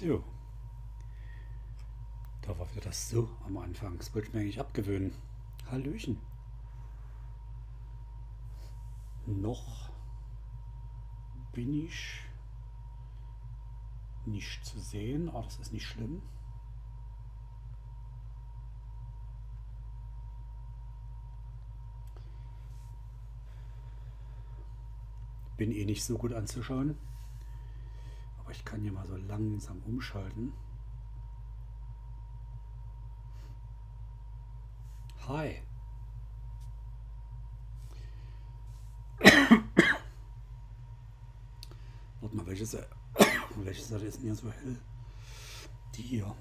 So, da war wieder das So am Anfang. Das wollte ich mir eigentlich abgewöhnen. Hallöchen. Noch bin ich nicht zu sehen, aber das ist nicht schlimm. Bin eh nicht so gut anzuschauen. Aber ich kann hier mal so langsam umschalten. Hi. Warte mal, welche Seite ist denn hier so hell? Die hier.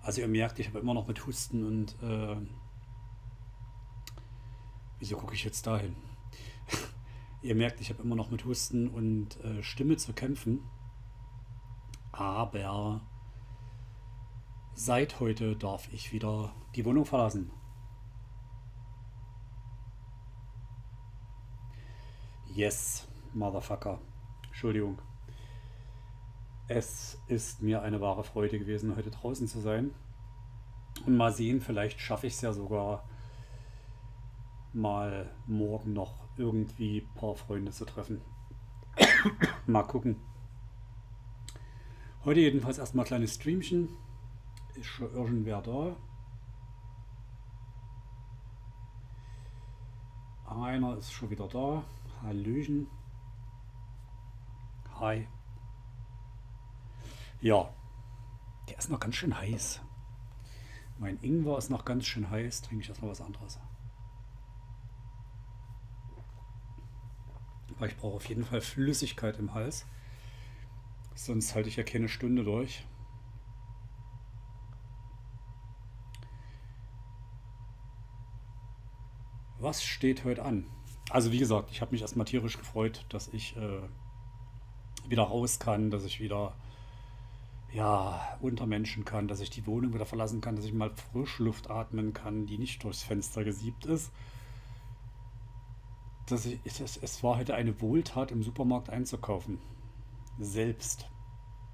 Also ihr merkt, ich habe immer noch mit Husten und wieso gucke ich jetzt dahin? Ihr merkt, ich habe immer noch mit Husten und Stimme zu kämpfen. Aber seit heute darf ich wieder die Wohnung verlassen. Yes, Motherfucker. Entschuldigung. Es ist mir eine wahre Freude gewesen, heute draußen zu sein. Und mal sehen, vielleicht schaffe ich es ja sogar mal morgen noch irgendwie ein paar Freunde zu treffen. Mal gucken. Heute jedenfalls erstmal ein kleines Streamchen. Ist schon irgendwer da. Einer ist schon wieder da. Hallöchen. Hi. Ja, der ist noch ganz schön heiß. Mein Ingwer ist noch ganz schön heiß. Trinke ich erstmal was anderes. Aber ich brauche auf jeden Fall Flüssigkeit im Hals. Sonst halte ich ja keine Stunde durch. Was steht heute an? Also wie gesagt, ich habe mich erstmal tierisch gefreut, dass ich wieder raus kann, dass ich wieder unter Menschen kann, dass ich die Wohnung wieder verlassen kann, dass ich mal Frischluft atmen kann, die nicht durchs Fenster gesiebt ist. Es war heute eine Wohltat, im Supermarkt einzukaufen. Selbst.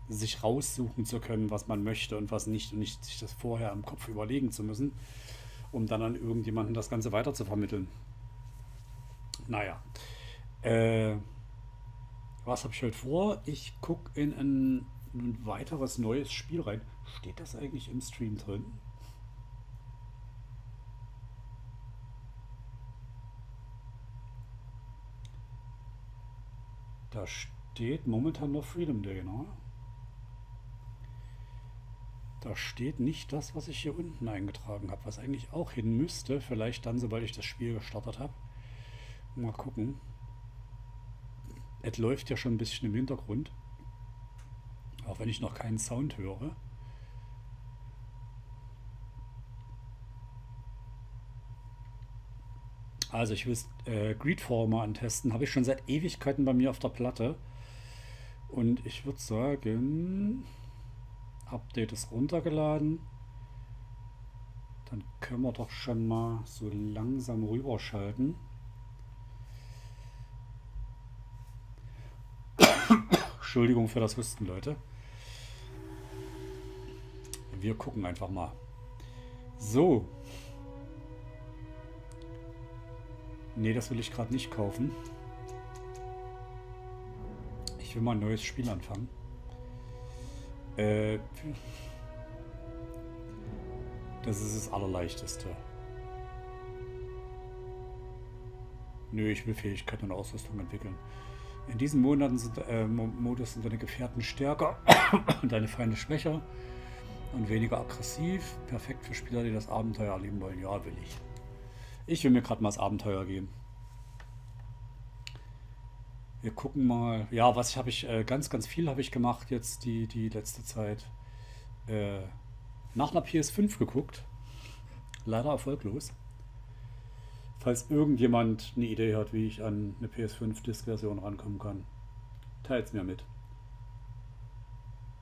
Sich raussuchen zu können, was man möchte und was nicht und nicht sich das vorher im Kopf überlegen zu müssen, um dann an irgendjemanden das Ganze weiter zu vermitteln. Naja. Was habe ich heute vor? Ich gucke in ein weiteres neues Spiel rein. Steht das eigentlich im Stream drin? Da steht momentan noch Freedom Day, ne? Da steht nicht das, was ich hier unten eingetragen habe, was eigentlich auch hin müsste. Vielleicht dann, sobald ich das Spiel gestartet habe. Mal gucken. Es läuft ja schon ein bisschen im Hintergrund. Auch wenn ich noch keinen Sound höre. Also ich will Greedformer antesten. Habe ich schon seit Ewigkeiten bei mir auf der Platte. Und ich würde sagen, Update ist runtergeladen. Dann können wir doch schon mal so langsam rüberschalten. Entschuldigung für das Husten, Leute. Wir gucken einfach mal. So. Nee, das will ich gerade nicht kaufen. Ich will mal ein neues Spiel anfangen. Das ist das Allerleichteste. Nö, ich will Fähigkeiten und Ausrüstung entwickeln. In diesen Monaten Modus sind deine Gefährten stärker und deine Feinde schwächer und weniger aggressiv. Perfekt für Spieler, die das Abenteuer erleben wollen. Ja, will ich. Ich will mir gerade mal das Abenteuer geben. Wir gucken mal. Ja, was habe ich ganz viel habe ich gemacht jetzt die letzte Zeit. Nach einer PS5 geguckt. Leider erfolglos. Falls irgendjemand eine Idee hat, wie ich an eine PS5-Disk-Version rankommen kann, teilt es mir mit.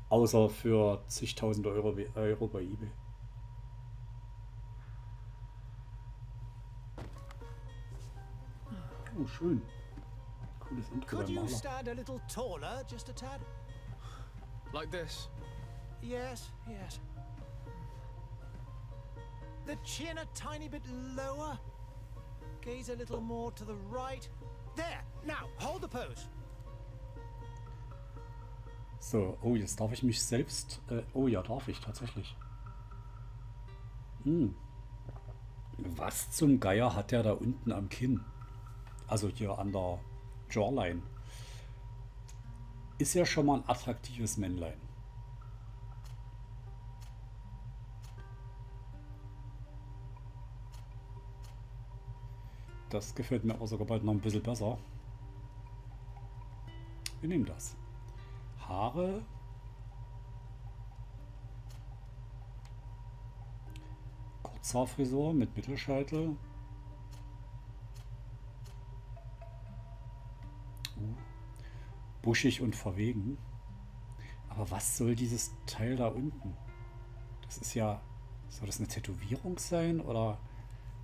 Außer für zigtausend Euro bei eBay. Oh, schön. cooles Intro Could beim you Maler. stand a little taller, just a tad? Like this? Yes, yes. The chin a tiny bit lower. Gaze a little more to the right. There. Now, hold the pose. So, oh, jetzt darf ich mich selbst... oh ja, darf ich tatsächlich. Hm. Was zum Geier hat der da unten am Kinn? Also hier an der Jawline. Ist ja schon mal ein attraktives Männlein. Das gefällt mir aber sogar bald noch ein bisschen besser. Wir nehmen das. Haare. Kurzhaarfrisur mit Mittelscheitel. Buschig und verwegen. Aber was soll dieses Teil da unten? Das ist ja... Soll das eine Tätowierung sein oder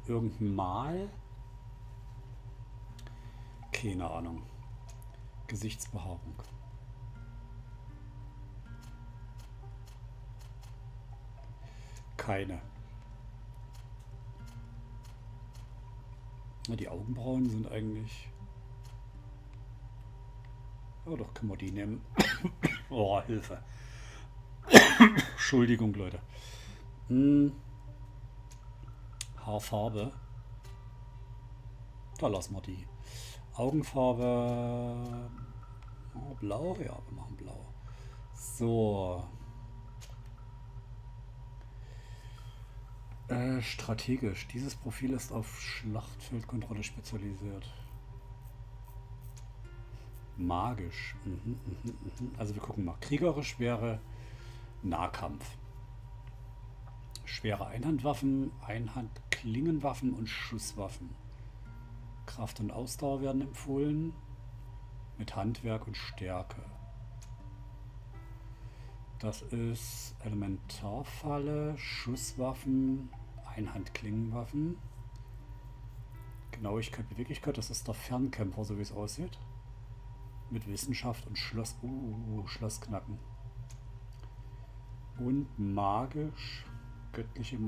irgendein Mal? Keine Ahnung. Gesichtsbehaarung. Keine. Na, die Augenbrauen sind eigentlich... Oh, doch, können wir die nehmen. Oh, Hilfe. Entschuldigung, Leute. Haarfarbe. Da lassen wir die. Augenfarbe. Oh, blau? Ja, wir machen blau. So. Strategisch. Dieses Profil ist auf Schlachtfeldkontrolle spezialisiert. Magisch. Also wir gucken mal. Kriegerisch wäre Nahkampf. Schwere Einhandwaffen, Einhandklingenwaffen und Schusswaffen. Kraft und Ausdauer werden empfohlen. Mit Handwerk und Stärke. Das ist Elementarfalle, Schusswaffen, Einhandklingenwaffen. Genauigkeit, Beweglichkeit, das ist der Fernkämpfer, so wie es aussieht. Mit Wissenschaft und Schloss... Schlossknacken. Und magisch, göttlicher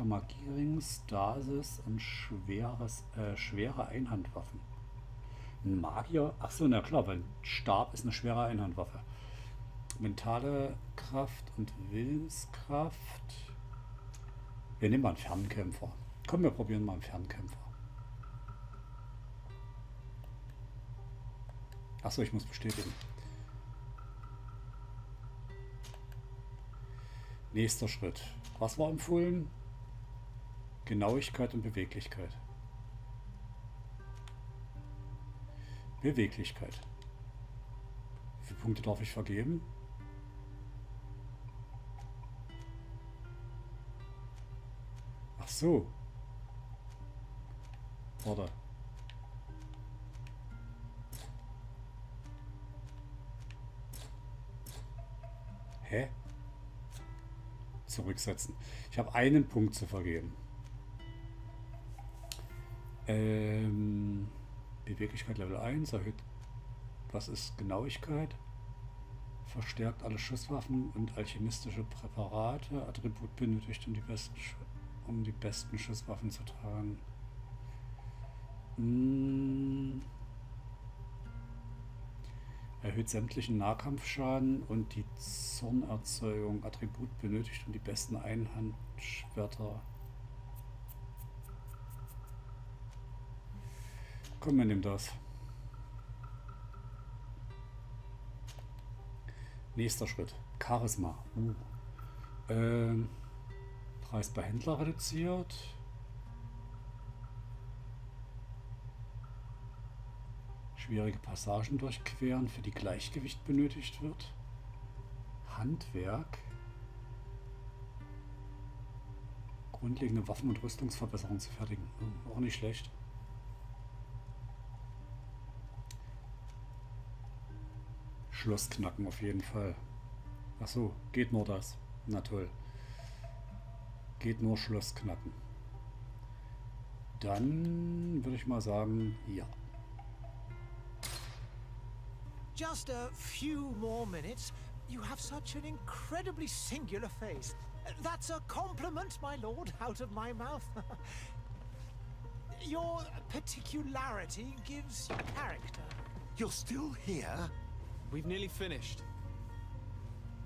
Magiering, Stasis und schwere Einhandwaffen. Ein Magier... Achso, na klar, weil Stab ist eine schwere Einhandwaffe. Mentale Kraft und Willenskraft. Wir nehmen mal einen Fernkämpfer. Komm, wir probieren mal einen Fernkämpfer. Achso, ich muss bestätigen. Nächster Schritt. Was war empfohlen? Genauigkeit und Beweglichkeit. Beweglichkeit. Wie viele Punkte darf ich vergeben? Ach so. Warte. Hä? Zurücksetzen. Ich habe einen Punkt zu vergeben. Beweglichkeit Level 1 erhöht. Was ist Genauigkeit? Verstärkt alle Schusswaffen und alchemistische Präparate. Attribut benötigt, um die besten Schusswaffen zu tragen. Erhöht sämtlichen Nahkampfschaden und die Zornerzeugung. Attribut benötigt, um die besten Einhandschwerter. Komm, wir nehmen das. Nächster Schritt. Charisma. Preis bei Händler reduziert. Schwierige Passagen durchqueren, für die Gleichgewicht benötigt wird. Handwerk. Grundlegende Waffen- und Rüstungsverbesserungen zu fertigen. Auch nicht schlecht. Schlossknacken auf jeden Fall. Achso, geht nur das. Na toll. Geht nur Schlossknacken. Dann würde ich mal sagen, ja. Just a few more minutes. You have such an incredibly singular face. That's a compliment, my lord, out of my mouth. Your particularity gives you character. You're still here? We've nearly finished.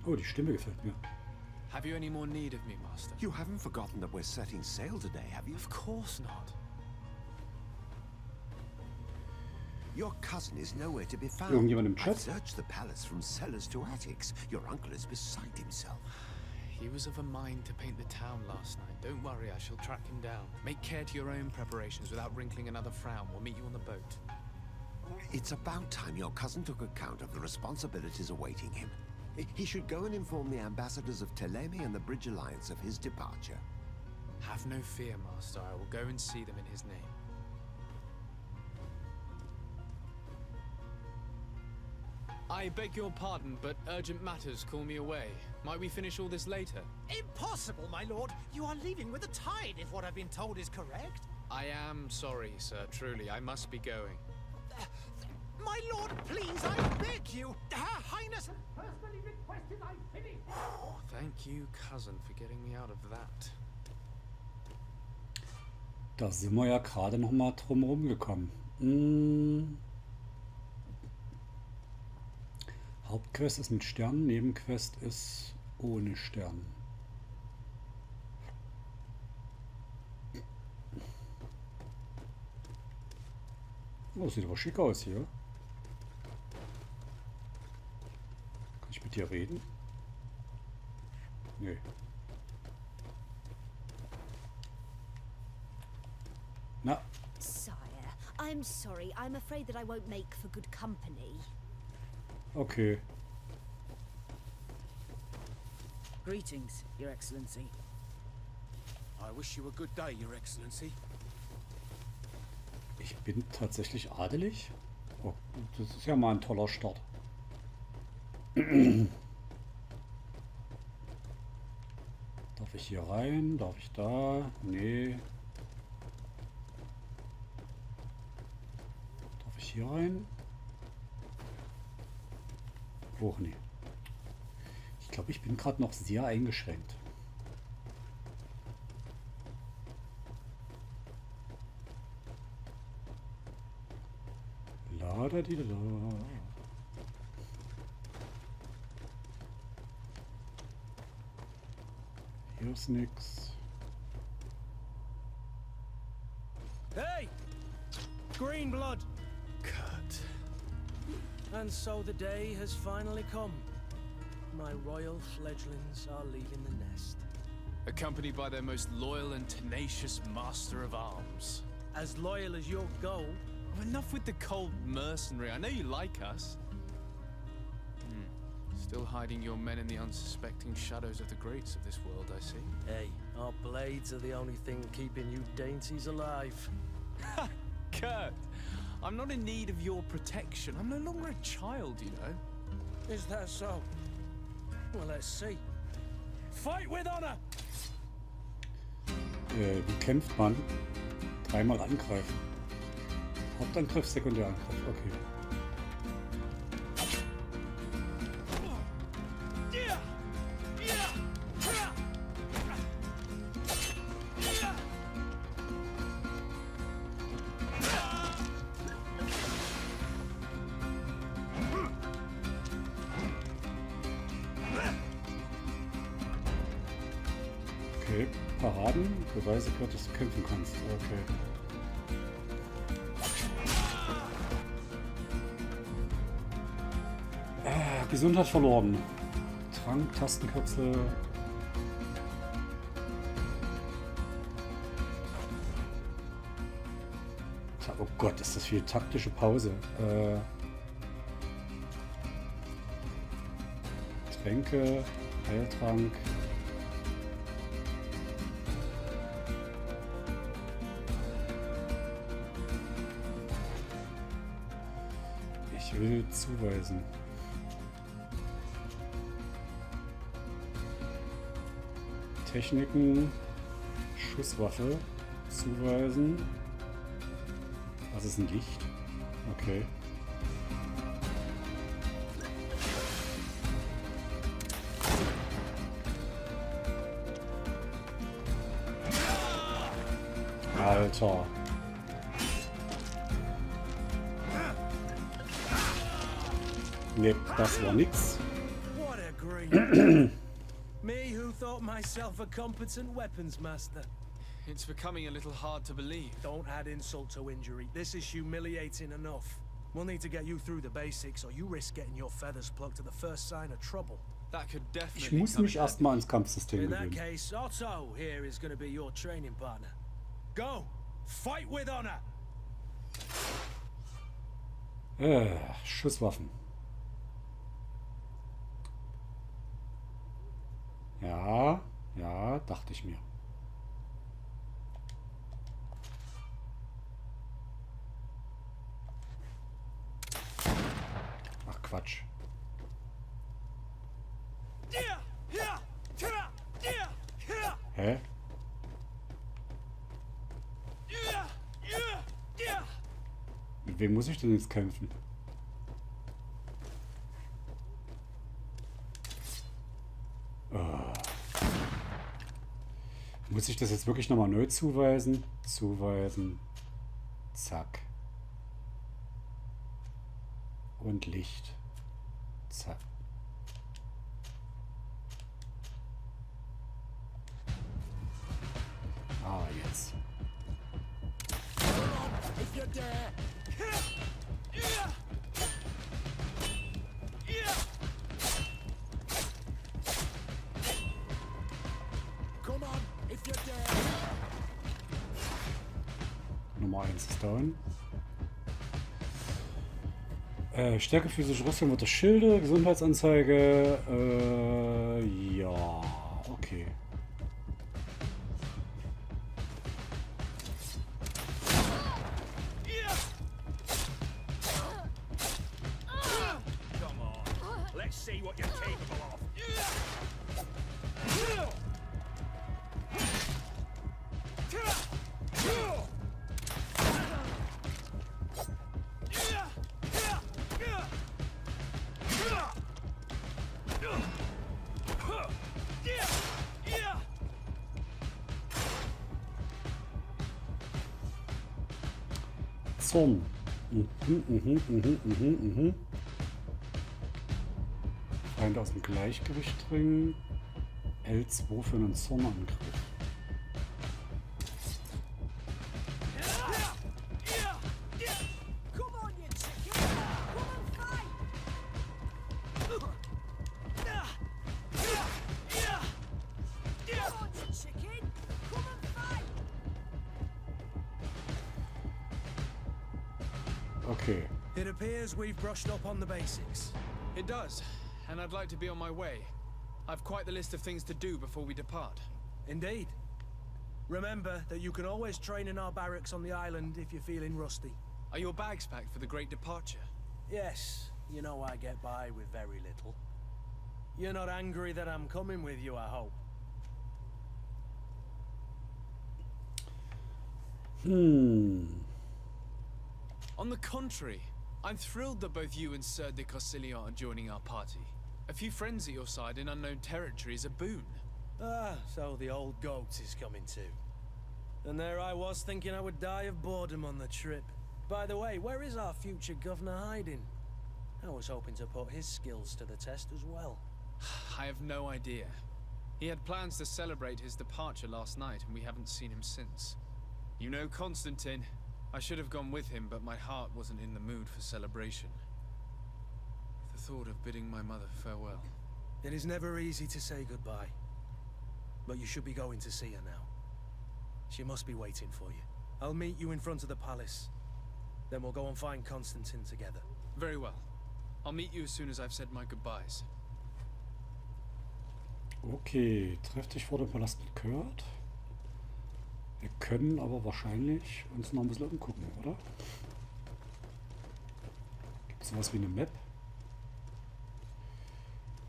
Oh, die Stimme gefällt mir. Have you any more need of me, Master? You haven't forgotten that we're setting sail today, have you? Of course not. Your cousin is nowhere to be found. Irgendjemand im I've Chat? searched the palace from cellars to attics. Your uncle is beside himself. He was of a mind to paint the town last night. Don't worry, I shall track him down. Make care to your own preparations without wrinkling another frown. We'll meet you on the boat. It's about time your cousin took account of the responsibilities awaiting him. He should go and inform the ambassadors of Teleme and the Bridge Alliance of his departure. Have no fear, Master. I will go and see them in his name. I beg your pardon, but urgent matters call me away. Might we finish all this later? Impossible, my lord. You are leaving with the tide, if what I've been told is correct. I am sorry, sir. Truly, I must be going. My lord, please, I beg you. Her Highness has personally requested I finish. Thank you, cousin, for getting me out of that. Da sind wir ja gerade noch mal drum rumgekommen. Hauptquest ist mit Sternen, Nebenquest ist ohne Stern. Oh, sieht aber schick aus hier. Kann ich mit dir reden? Nee. Na, Sire, I'm sorry. I'm afraid that I won't make for good company. okay. Greetings, Your Excellency. I wish you a good day, Your Excellency. Ich bin tatsächlich adelig? Oh, das ist ja mal ein toller Start. Darf ich hier rein? Darf ich da? Nee. Darf ich hier rein? Oh, nee. Ich glaube, ich bin gerade noch sehr eingeschränkt. La da di da. Hier ist nix. Hey! Green blood! Kurt. And so the day has finally come. My royal fledglings are leaving the nest. Accompanied by their most loyal and tenacious master of arms. As loyal as your goal. Oh, enough with the cold mercenary. I know you like us. Still hiding your men in the unsuspecting shadows of the greats of this world, I see. Hey, our blades are the only thing keeping you dainties alive. Ha! Kurt! I'm not in need of your protection. I'm no longer a child, you know. Is that so? Well, let's see. Fight with honor! Wie kämpft man? Dreimal angreifen. Hauptangriff, Sekundärangriff. Okay. Okay, Paraden, Beweise, dass du kämpfen kannst. Okay. Gesundheit verloren. Trank, Tastenkürzel. Oh Gott, ist das viel taktische Pause. Tränke, Heiltrank. Ich will zuweisen. Techniken, Schusswaffe, zuweisen. Was ist ein Licht? Okay. Alter. Ne, das war nix. What a green. Me who thought myself a competent weapons master. It's becoming a little hard to believe. Don't add insult to injury. This is humiliating enough. We'll need to get you through the basics, or you risk getting your feathers plucked at the first sign of trouble. That could Ich definitely muss come mich in erstmal ins Kampfsystem In that gewöhnen. case, Otto here is going to be your training partner. Go! Fight with honor! Schusswaffen. Ja, ja, dachte ich mir. Ach Quatsch. Hä? Mit wem muss ich denn jetzt kämpfen? Muss ich das jetzt wirklich nochmal neu zuweisen? Zuweisen. Zack. Und Licht. Zack. Ah, jetzt. Nummer 1 ist down. Stärke physische Rüstung wird das Schilde, Gesundheitsanzeige. Ja, okay. Zorn. Feinde aus dem Gleichgewicht bringen. L2 für einen Zornangriff. Okay. It appears we've brushed up on the basics. It does, and I'd like to be on my way. I've quite the list of things to do before we depart. Indeed. Remember that you can always train in our barracks on the island if you're feeling rusty. Are your bags packed for the great departure? Yes, you know I get by with very little. You're not angry that I'm coming with you, I hope. On the contrary, I'm thrilled that both you and Sir de Cossillon are joining our party. A few friends at your side in unknown territory is a boon. Ah, so the old goat is coming too. And there I was thinking I would die of boredom on the trip. By the way, where is our future governor hiding? I was hoping to put his skills to the test as well. I have no idea. He had plans to celebrate his departure last night, and we haven't seen him since. You know Constantine. I should have gone with him, but my heart wasn't in the mood for celebration. The thought of bidding my mother farewell. It is never easy to say goodbye. But you should be going to see her now. She must be waiting for you. I'll meet you in front of the palace. Then we'll go and find Constantine together. Very well. I'll meet you as soon as I've said my goodbyes. Okay, treff dich vor dem Palast mit Kurt. Wir können aber wahrscheinlich uns noch ein bisschen umgucken, oder? Gibt es sowas wie eine Map?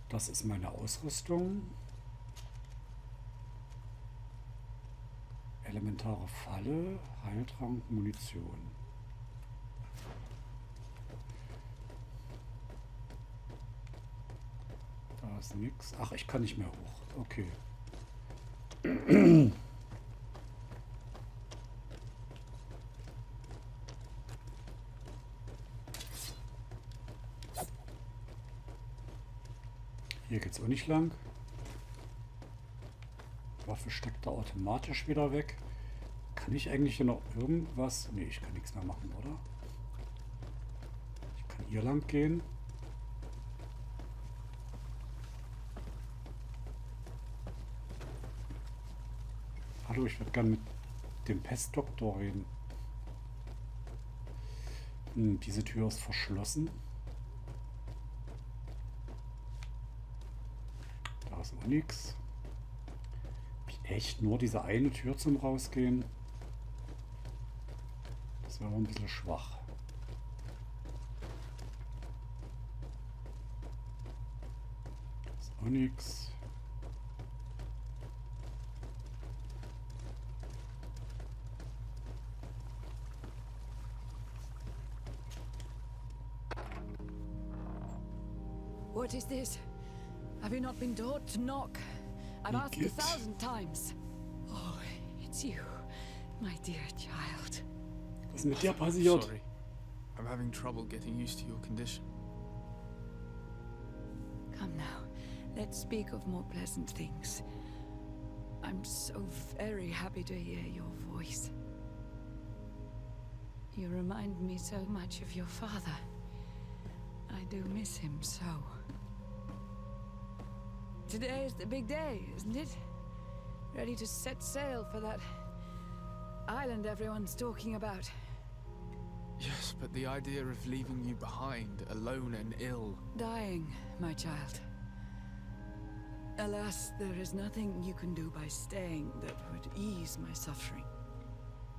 Das ist meine Ausrüstung. Elementare Falle, Heiltrank, Munition. Da ist nichts. Ach, ich kann nicht mehr hoch. Okay. Hier geht's auch nicht lang. Waffe steckt da automatisch wieder weg. Kann ich eigentlich hier noch irgendwas? Nee, ich kann nichts mehr machen, oder? Ich kann hier lang gehen. Hallo, ich würde gerne mit dem Pestdoktor reden. Diese Tür ist verschlossen. Da ist auch nichts. Echt nur diese eine Tür zum Rausgehen? Das wäre aber ein bisschen schwach. Da ist auch nichts. What is this? Have you not been taught to knock? I've asked 1,000 times. Oh, it's you, my dear child. Was ist mit dir passiert? Sorry. I'm having trouble getting used to your condition. Come now, let's speak of more pleasant things. I'm so very happy to hear your voice. You remind me so much of your father. I do miss him so. Today is the big day, isn't it? Ready to set sail for that island everyone's talking about. Yes, but the idea of leaving you behind, alone and ill. Dying, my child. Alas, there is nothing you can do by staying that would ease my suffering.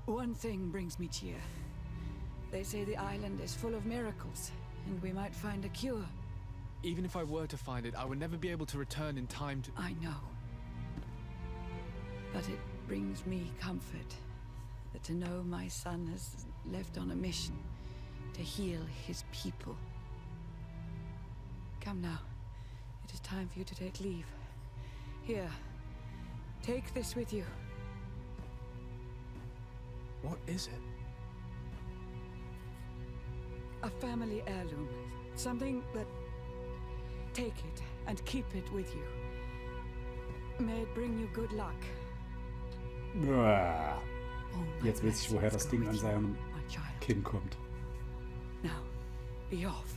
One thing brings me cheer. They say the island is full of miracles, and we might find a cure. Even if I were to find it, I would never be able to return in time to... I know. But it brings me comfort that to know my son has left on a mission to heal his people. Come now. It is time for you to take leave. Here, take this with you. What is it? A family heirloom. Something that... Take it and keep it with you. May it bring you good luck. Uah. Oh, my Jetzt weiß ich, woher das blessings Ding go an with you, seinem my child. Kinn kommt. Now, be off.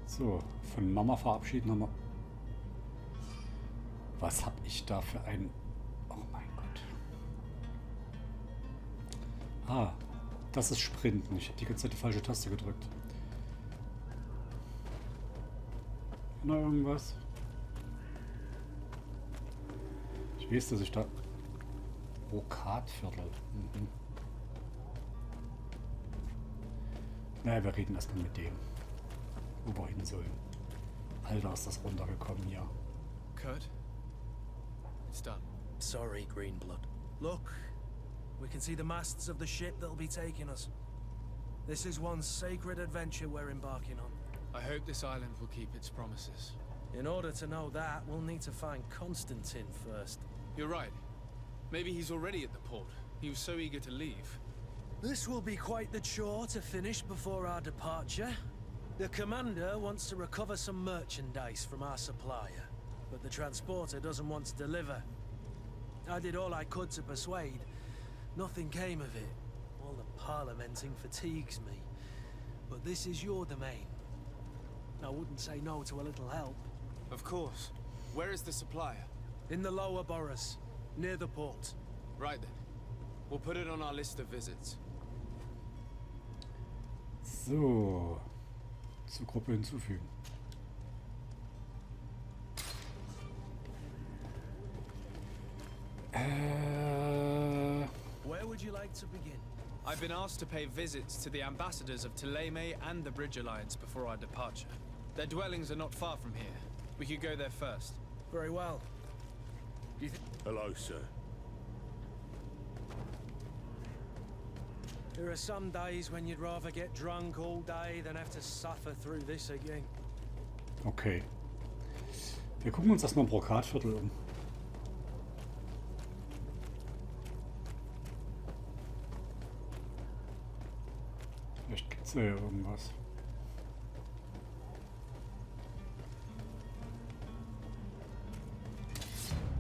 So, von Mama verabschieden haben wir. Was hab ich da für ein... Oh mein Gott. Ah, das ist Sprinten. Ich habe die ganze Zeit die falsche Taste gedrückt. Noch irgendwas? Ich weiß, dass ich da... Brokatviertel. Mhm. Naja, wir reden erstmal mit dem. Wo wir hin sollen. Alter, ist das runtergekommen hier. Kurt? It's done. Sorry, Greenblood. Look, we can see the masts of the ship that'll be taking us. This is one sacred adventure we're embarking on. I hope this island will keep its promises. In order to know that, we'll need to find Constantine first. You're right. Maybe he's already at the port. He was so eager to leave. This will be quite the chore to finish before our departure. The commander wants to recover some merchandise from our supplier, but the transporter doesn't want to deliver. I did all I could to persuade. Nothing came of it. All the parliamenting fatigues me. But this is your domain. I wouldn't say no to a little help. Of course. Where is the supplier? In the lower boroughs, near the port. Right then. We'll put it on our list of visits. So. Zur Gruppe hinzufügen. Where would you like to begin? I've been asked to pay visits to the ambassadors of Thélème and the Bridge Alliance before our departure. Their dwellings are not far from here. We could go there first. Very well. Hello, sir. There are some days when you'd rather get drunk all day than have to suffer through this again. Okay. Wir gucken uns erstmal im Brokatviertel um. Vielleicht gibt es ja hier irgendwas.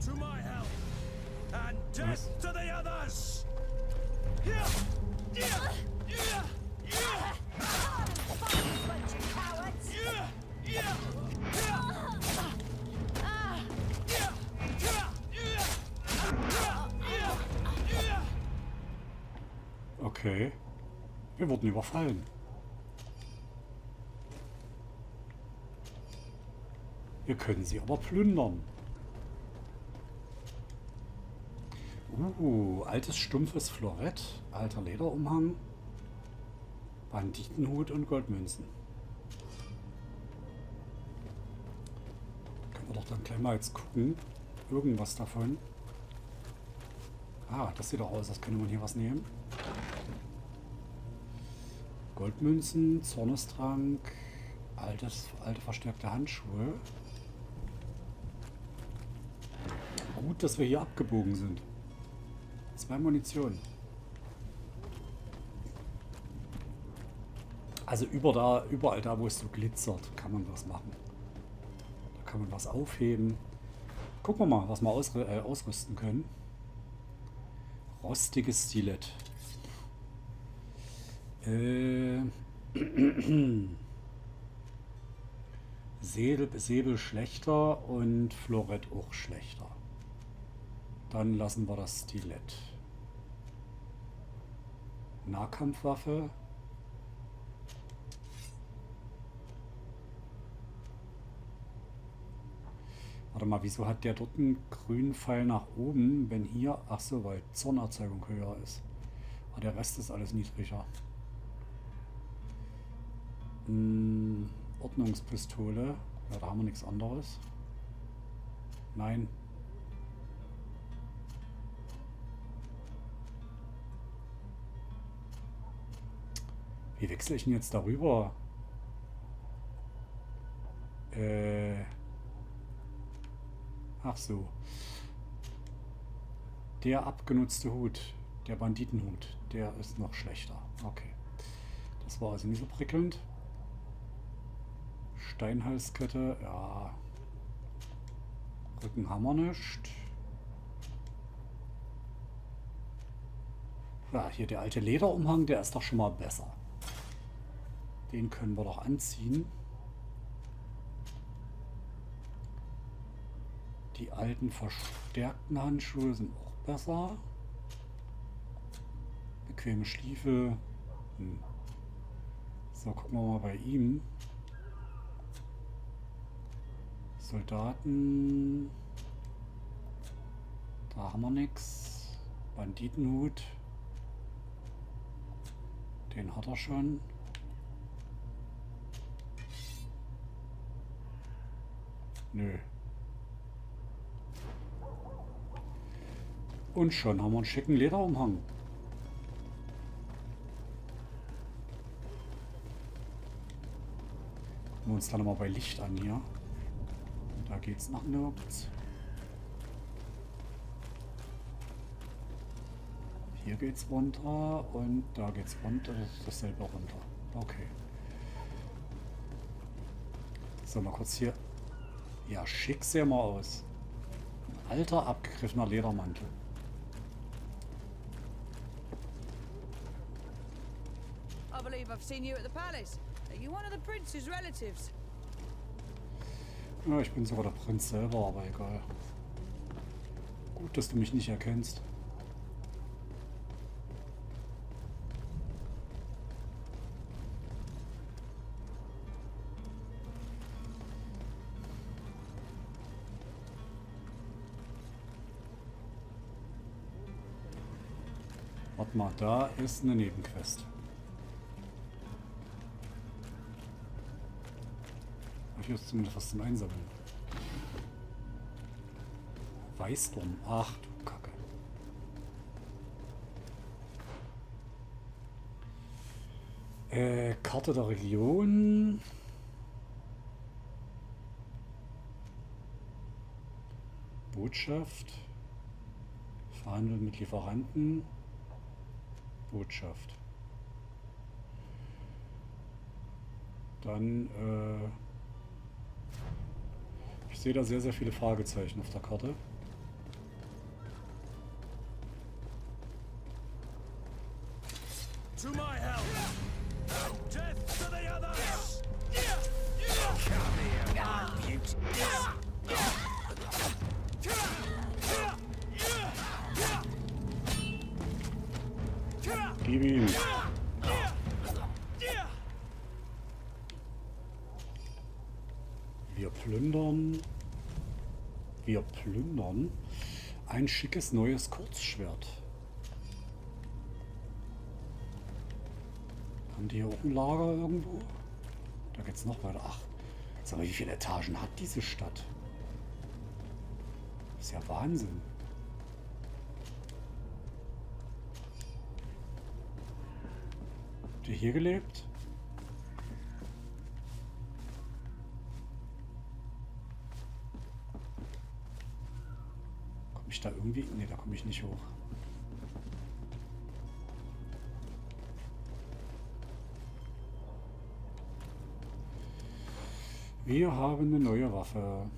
To my help, and death to the others! Okay. Wir wurden überfallen. Wir können sie aber plündern. Altes stumpfes Florett, alter Lederumhang, Banditenhut und Goldmünzen. Können wir doch dann gleich mal jetzt gucken. Irgendwas davon. Ah, das sieht doch aus, als könnte man hier was nehmen. Goldmünzen, Zornestrank, alte verstärkte Handschuhe. Gut, dass wir hier abgebogen sind. 2 Munition. Also überall da, wo es so glitzert, kann man was machen. Da kann man was aufheben. Gucken wir mal, was wir ausrüsten können. Rostiges Stilett. Säbel schlechter und Florett auch schlechter. Dann lassen wir das Stilett. Nahkampfwaffe. Warte mal, wieso hat der dort einen grünen Pfeil nach oben, wenn hier... Ach so, weil Zornerzeugung höher ist. Aber der Rest ist alles niedriger. Ordnungspistole. Ja, da haben wir nichts anderes. Nein. Wie wechsle ich denn jetzt darüber? Ach so. Der abgenutzte Hut, der Banditenhut, der ist noch schlechter. Okay. Das war also nicht so prickelnd. Steinhalskette, ja. Rücken haben wir nicht. Ja, hier der alte Lederumhang, der ist doch schon mal besser. Den können wir doch anziehen. Die alten verstärkten Handschuhe sind auch besser. Bequeme Stiefel. So, gucken wir mal bei ihm. Soldaten. Da haben wir nichts. Banditenhut. Den hat er schon. Nö. Und schon haben wir einen schicken Lederumhang. Gucken wir uns dann mal bei Licht an hier. Da geht's nach nirgends. Hier geht's runter und da geht's runter. Das ist dasselbe runter. Okay. So, mal kurz hier. Ja, schick sehr mal aus. Ein alter, abgegriffener Ledermantel. I believe I've seen you at the palace. Are you one of the prince's relatives? Ja, ich bin sogar der Prinz selber, aber egal. Gut, dass du mich nicht erkennst. Warte mal, da ist eine Nebenquest. Hier ist zumindest was zum Einsammeln. Weißdorn. Ach du Kacke. Karte der Region. Botschaft. Verhandeln mit Lieferanten. Botschaft. Dann, ich sehe da sehr, sehr viele Fragezeichen auf der Karte. To my help! Death to the others! Gib ihm. Wir plündern. Wir plündern ein schickes neues Kurzschwert. Haben die hier auch ein Lager irgendwo? Da geht's noch weiter. Ach, sag mal, wie viele Etagen hat diese Stadt? Das ist ja Wahnsinn. Habt ihr hier gelebt? Komme ich da irgendwie? Ne, da komme ich nicht hoch. Wir haben eine neue Waffe.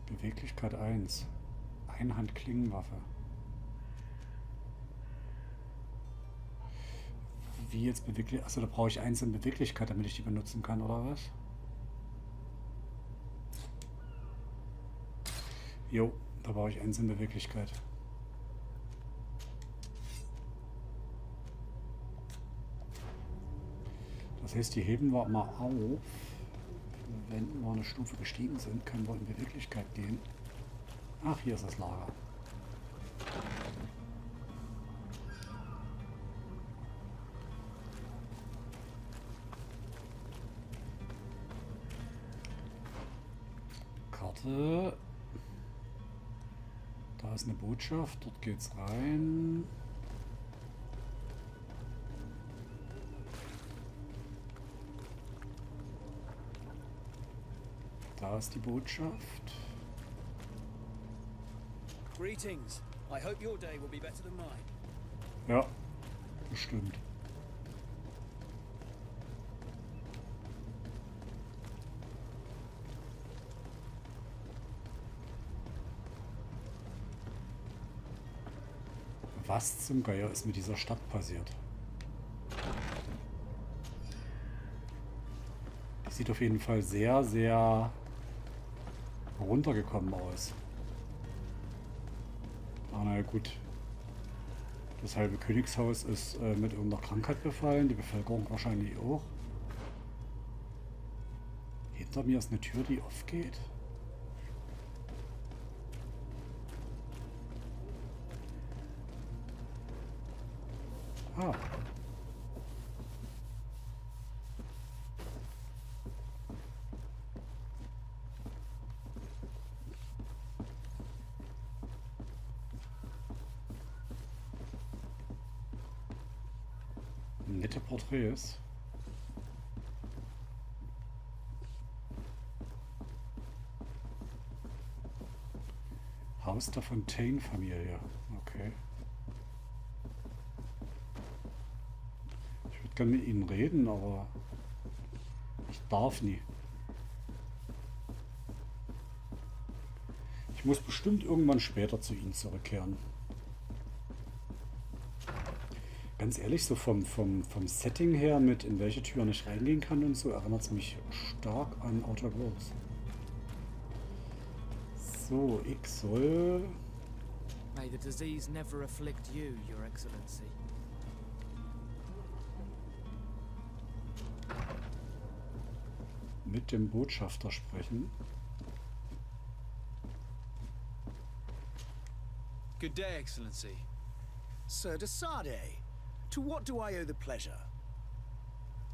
Beweglichkeit 1. Einhandklingenwaffe. Wie jetzt beweglich? Achso, da brauche ich 1 in Beweglichkeit, damit ich die benutzen kann, oder was? Jo, da brauche ich 1 in Beweglichkeit. Das heißt, die heben wir mal auf. Wenn wir eine Stufe gestiegen sind, können wir in Beweglichkeit gehen. Ach, hier ist das Lager. Karte. Da ist eine Botschaft, dort geht's rein. Da ist die Botschaft. Greetings. I hope your day will be better than mine. Ja, bestimmt. Was zum Geier ist mit dieser Stadt passiert? Die sieht auf jeden Fall sehr, sehr runtergekommen aus. Ah, na ja, gut. Das halbe Königshaus ist mit irgendeiner Krankheit befallen, die Bevölkerung wahrscheinlich auch. Hinter mir ist eine Tür, die aufgeht. Ah. Nette Porträts. Haus der Fontaine-Familie. Okay. Ich würde gerne mit ihnen reden, aber ich darf nie. Ich muss bestimmt irgendwann später zu ihnen zurückkehren. Ganz ehrlich, so vom Setting her, mit in welche Tür ich reingehen kann und so, erinnert es mich stark an Outer Worlds. So, ich soll... May the disease never afflict you, Your Excellency. mit dem Botschafter sprechen. Good day, Excellency. Sir de Sade, to what do I owe the pleasure?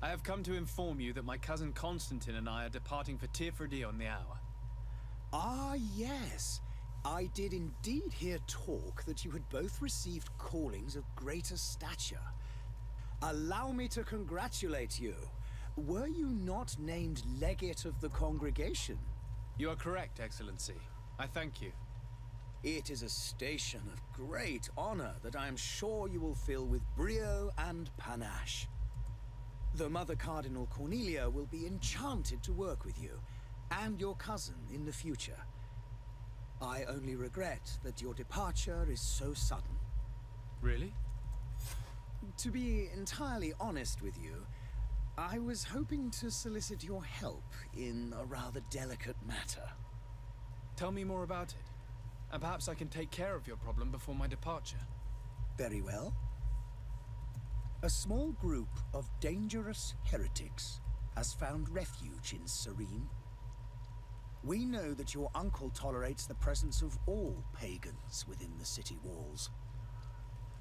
I have come to inform you that my cousin Constantine and I are departing for Tirfredi on the hour. Ah, yes. I did indeed hear talk that you had both received callings of greater stature. Allow me to congratulate you. Were you not named legate of the congregation? You are correct, Excellency. I thank you. It is a station of great honor that I am sure you will fill with brio and panache. The Mother Cardinal Cornelia will be enchanted to work with you, and your cousin in the future. I only regret that your departure is so sudden. Really? To be entirely honest with you, I was hoping to solicit your help in a rather delicate matter. Tell me more about it, and perhaps I can take care of your problem before my departure. Very well. A small group of dangerous heretics has found refuge in Serene. We know that your uncle tolerates the presence of all pagans within the city walls.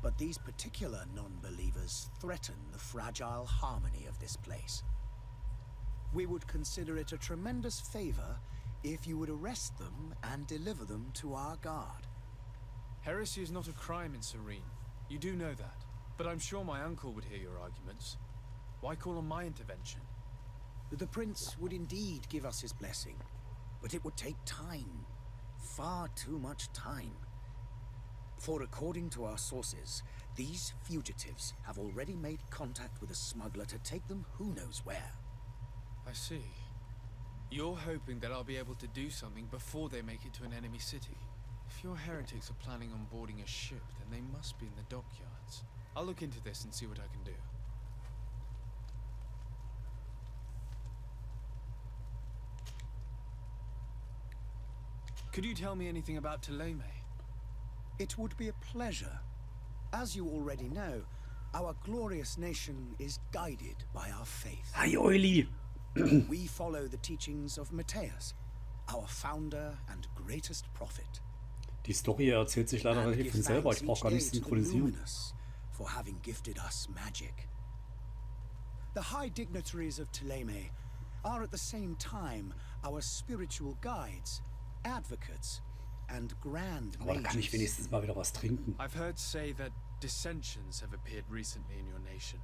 But these particular non-believers threaten the fragile harmony of this place. We would consider it a tremendous favor if you would arrest them and deliver them to our guard. Heresy is not a crime in Serene. You do know that. But I'm sure my uncle would hear your arguments. Why call on my intervention? The prince would indeed give us his blessing, but it would take time. Far too much time. For according to our sources, these fugitives have already made contact with a smuggler to take them who knows where. I see. You're hoping that I'll be able to do something before they make it to an enemy city. If your heretics are planning on boarding a ship, then they must be in the dockyards. I'll look into this and see what I can do. Could you tell me anything about Thélème? It would be a pleasure. As you already know, our glorious nation is guided by our faith. Hi, Euli! We follow the teachings of Matthias, our founder and greatest prophet. Die Story erzählt sich leider relativ von selber. Ich brauche gar nicht synchronisieren. For having gifted us magic. The high dignitaries of Thélème are at the same time our spiritual guides, advocates, and grand Aber da kann ich mages. wenigstens mal wieder was trinken. I've heard say that dissensions have appeared recently in your nation.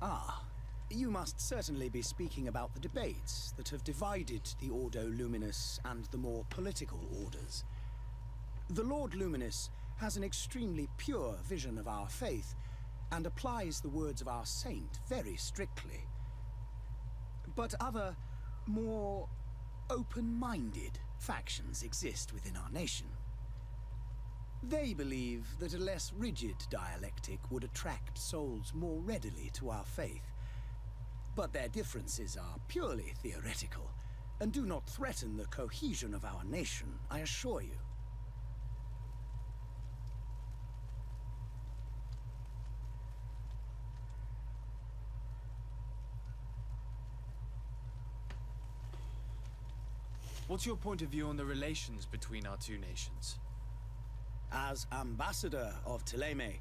Ah, you must certainly be speaking about the debates that have divided the Ordo Luminous and the more political orders. The Lord Luminous has an extremely pure vision of our faith and applies the words of our saint very strictly. But other, more open-minded factions exist within our nation. They believe that a less rigid dialectic would attract souls more readily to our faith. But their differences are purely theoretical and do not threaten the cohesion of our nation, I assure you. What's your point of view on the relations between our two nations? As ambassador of Thélème,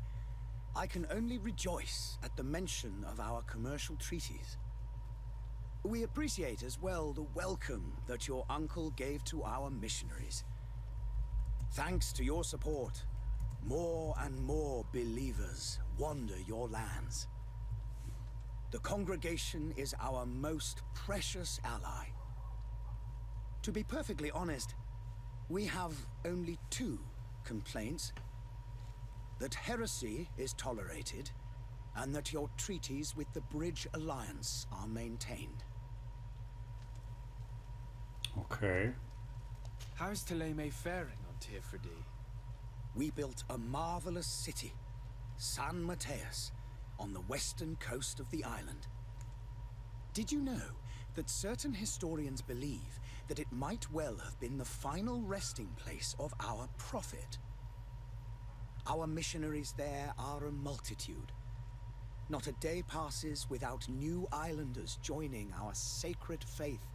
I can only rejoice at the mention of our commercial treaties. We appreciate as well the welcome that your uncle gave to our missionaries. Thanks to your support, more and more believers wander your lands. The congregation is our most precious ally. To be perfectly honest, we have only two complaints. That heresy is tolerated, and that your treaties with the Bridge Alliance are maintained. Okay. How is Thélème faring on Tirfredi? We built a marvelous city, San Mateus, on the western coast of the island. Did you know that certain historians believe that it might well have been the final resting place of our prophet? Our missionaries there are a multitude. Not a day passes without new islanders joining our sacred faith.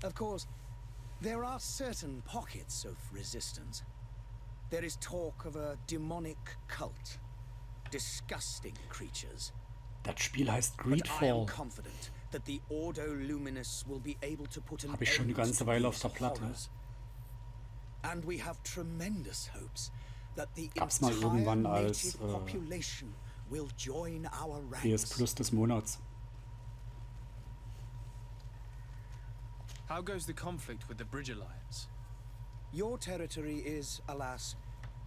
Of course, there are certain pockets of resistance. There is talk of a demonic cult. Disgusting creatures. Das Spiel heißt But I am Greedfall. confident that the Ordo Luminous will be able to put an Habe ich schon die end ganze to Weile auf these der Platte. horrors. And we have tremendous hopes that the Gab's mal entire irgendwann als native population will join our PS ranks. Plus des Monats. How goes the conflict with the Bridge Alliance? Your territory is, alas,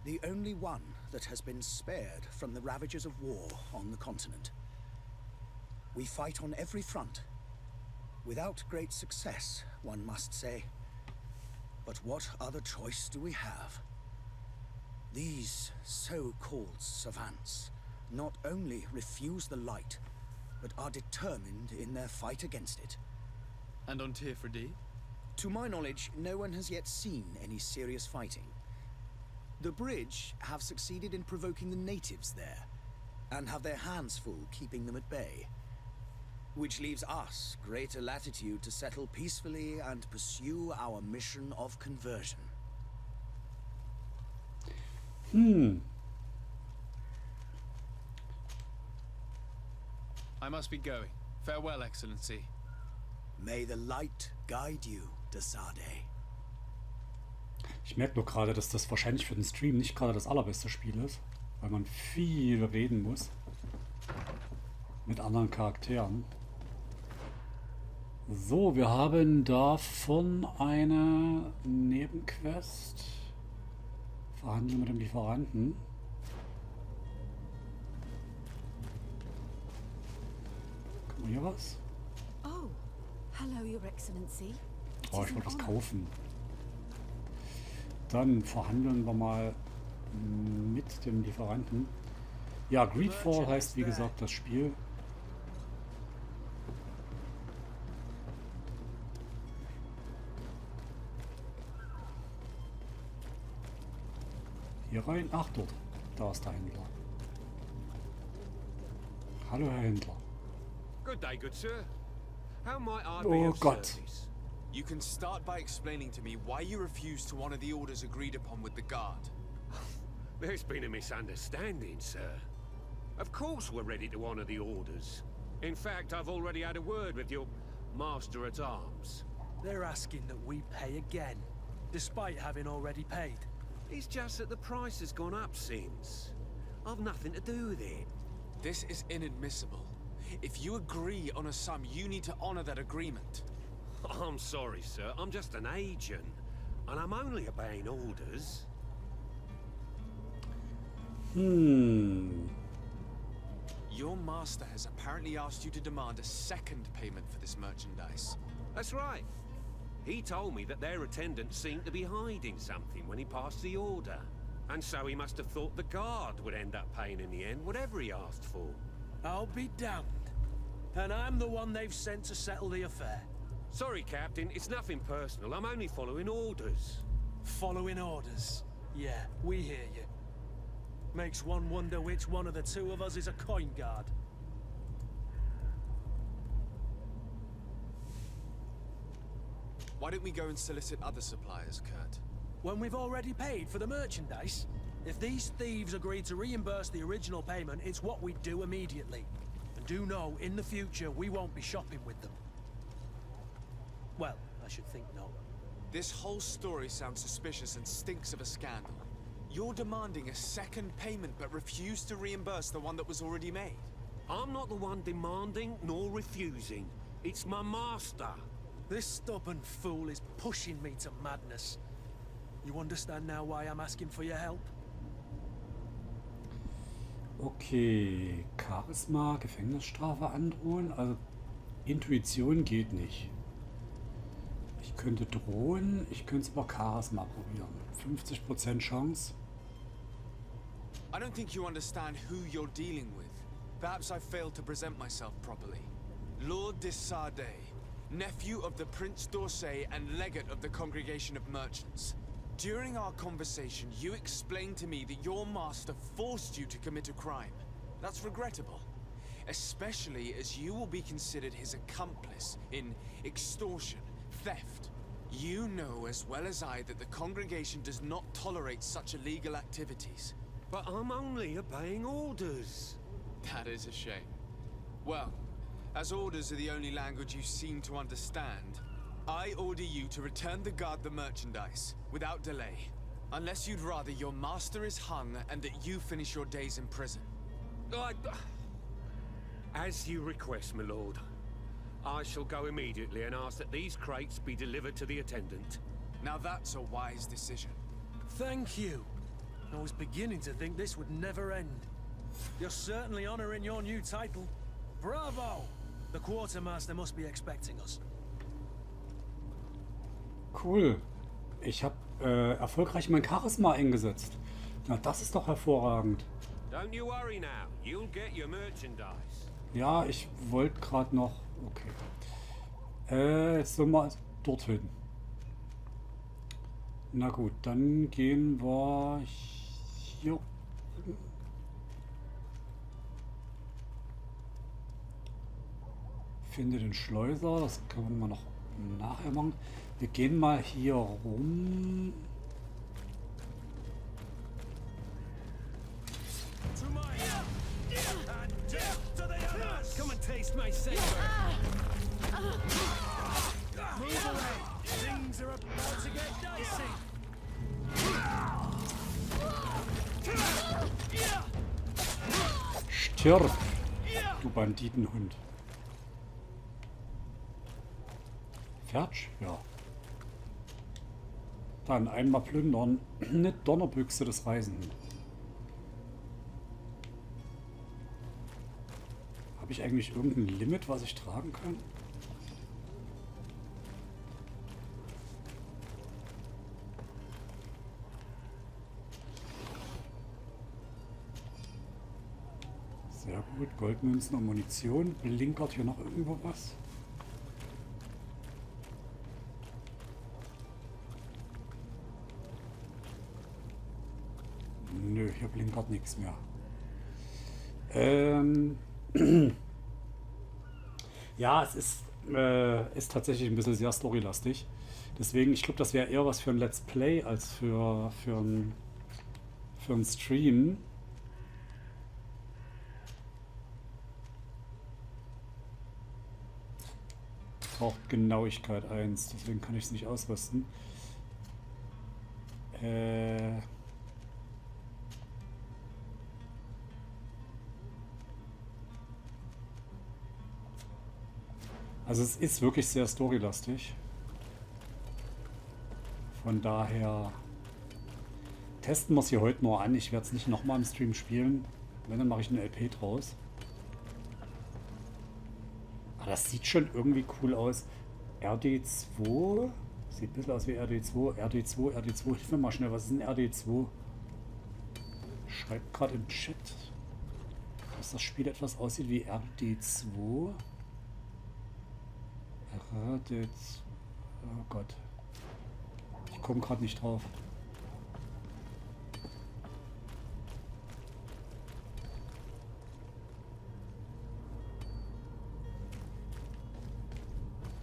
the only one that has been spared from the ravages of war on the continent. We fight on every front. Without great success, one must say. But what other choice do we have? These so-called savants not only refuse the light, but are determined in their fight against it. And on Tirfredi? To my knowledge, no one has yet seen any serious fighting. The Bridge have succeeded in provoking the natives there, and have their hands full keeping them at bay. Which leaves us greater latitude to settle peacefully and pursue our mission of conversion. I must be going. Farewell, Excellency. May the light guide you, Desade. Ich merke nur gerade, dass das wahrscheinlich für den Stream nicht gerade das allerbeste Spiel ist, weil man viel reden muss mit anderen Charakteren. So, wir haben davon eine Nebenquest. Verhandeln mit dem Lieferanten. Guck mal hier was. Oh, hello, Your Excellency. Oh, ich wollte was kaufen. Dann verhandeln wir mal mit dem Lieferanten. Ja, Greedfall heißt wie gesagt das Spiel. Hier rein. Ach, dort. Da ist der Händler. Hallo, Herr Händler. Good day, good sir. How might I be Oh of Gott. service? You can start by explaining to me why you refused to honor the orders agreed upon with the guard. There's been a misunderstanding, sir. Of course we're ready to honor the orders. In fact, I've already had a word with your master-at-arms. They're asking that we pay again, despite having already paid. It's just that the price has gone up since. I've nothing to do with it. This is inadmissible. If you agree on a sum, you need to honor that agreement. I'm sorry, sir. I'm just an agent. And I'm only obeying orders. Your master has apparently asked you to demand a second payment for this merchandise. That's right. He told me that their attendant seemed to be hiding something when he passed the order. And so he must have thought the guard would end up paying in the end, whatever he asked for. I'll be damned. And I'm the one they've sent to settle the affair. Sorry, Captain, it's nothing personal. I'm only following orders. Following orders. Yeah, we hear you. Makes one wonder which one of the two of us is a coin guard. Why don't we go and solicit other suppliers, Kurt? When we've already paid for the merchandise? If these thieves agree to reimburse the original payment, it's what we do immediately. And do know, in the future, we won't be shopping with them. Well, I should think no. This whole story sounds suspicious and stinks of a scandal. You're demanding a second payment but refuse to reimburse the one that was already made. I'm not the one demanding nor refusing. It's my master. This stubborn fool is pushing me to madness. You understand now why I'm asking for your help? Okay, Charisma, Gefängnisstrafe androhen. Also Intuition geht nicht. Ich könnte drohen, ich könnte es aber Charisma probieren. 50% Chance. I don't think you understand who you're dealing with. Perhaps I failed to present myself properly. Lord de Sade, nephew of the Prince d'Orsay and legate of the Congregation of Merchants. During our conversation, you explained to me that your master forced you to commit a crime. That's regrettable, especially as you will be considered his accomplice in extortion, theft. You know as well as I that the congregation does not tolerate such illegal activities. But I'm only obeying orders. That is a shame. Well, as orders are the only language you seem to understand, I order you to return the guard the merchandise, without delay. Unless you'd rather your master is hung and that you finish your days in prison. As you request, my lord. I shall go immediately and ask that these crates be delivered to the attendant. Now that's a wise decision. Thank you. I was beginning to think this would never end. You're certainly honoring your new title. Bravo! The quartermaster must be expecting us. Cool. Ich habe erfolgreich mein Charisma eingesetzt. Na, das ist doch hervorragend. Don't you worry now. You'll get your merchandise. Ja, ich wollte gerade noch... Okay. Jetzt sollen wir dorthin. Na gut, dann gehen wir hier. Finde den Schleuser, das können wir noch nachher machen. Wir gehen mal hier rum. Come and taste my savor. Move away. Things are about to get dicey. Stirb, du Banditenhund. Fertig? Ja. Dann einmal plündern. Eine Donnerbüchse des Reisenden. Habe ich eigentlich irgendein Limit, was ich tragen kann? Sehr gut. Goldmünzen und Munition. Blinkert hier noch irgendwo was? Nö, hier blinkert nichts mehr. Ja, es ist tatsächlich ein bisschen sehr storylastig. Deswegen, ich glaube, das wäre eher was für ein Let's Play als für einen Stream. Braucht Genauigkeit 1, deswegen kann ich es nicht ausrüsten. Also es ist wirklich sehr storylastig. Von daher testen wir es hier heute nur an. Ich werde es nicht nochmal im Stream spielen. Wenn, dann mache ich eine LP draus. Aber das sieht schon irgendwie cool aus. RD2. Sieht ein bisschen aus wie RD2. RD2. Hilf mir mal schnell. Was ist ein RD2? Schreibt gerade im Chat, dass das Spiel etwas aussieht wie RD2. Oh Gott. Ich komme gerade nicht drauf.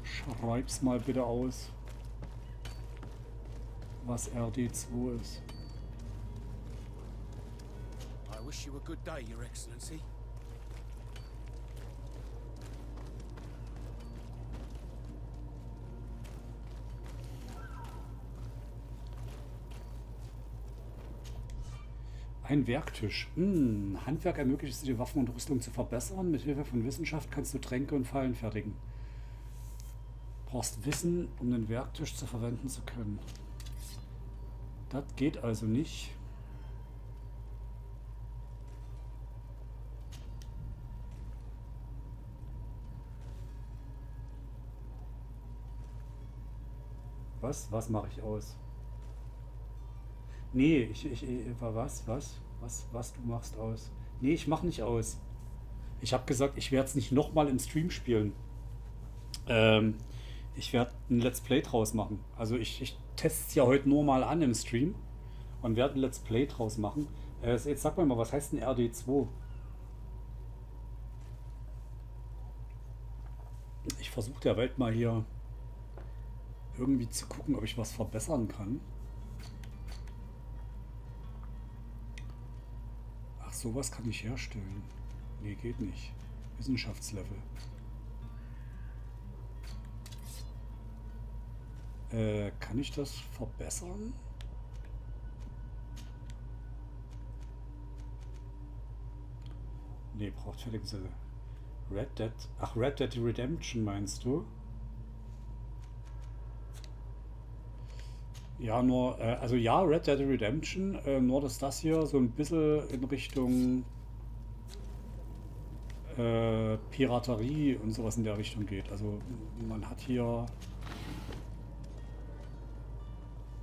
Schreib's mal bitte aus, was RD2 ist. I wish you a good day, Your Excellency. Ein Werktisch. Handwerk ermöglicht es dir, Waffen und Rüstung zu verbessern. Mit Hilfe von Wissenschaft kannst du Tränke und Fallen fertigen. Du brauchst Wissen, um den Werktisch zu verwenden zu können. Das geht also nicht. Was mache ich aus? Nee, was du machst aus? Nee, ich mache nicht aus. Ich habe gesagt, ich werde es nicht nochmal im Stream spielen. Ich werde ein Let's Play draus machen. Also ich teste es ja heute nur mal an im Stream und werde ein Let's Play draus machen. Jetzt sag mal, was heißt denn RD2? Ich versuche der Welt mal hier irgendwie zu gucken, ob ich was verbessern kann. Ach, sowas kann ich herstellen. Nee, geht nicht. Wissenschaftslevel. Kann ich das verbessern? Nee, braucht fertige Red Dead. Ach, Red Dead Redemption meinst du? Ja, nur, also ja, Red Dead Redemption, nur dass das hier so ein bisschen in Richtung Piraterie und sowas in der Richtung geht. Also man hat hier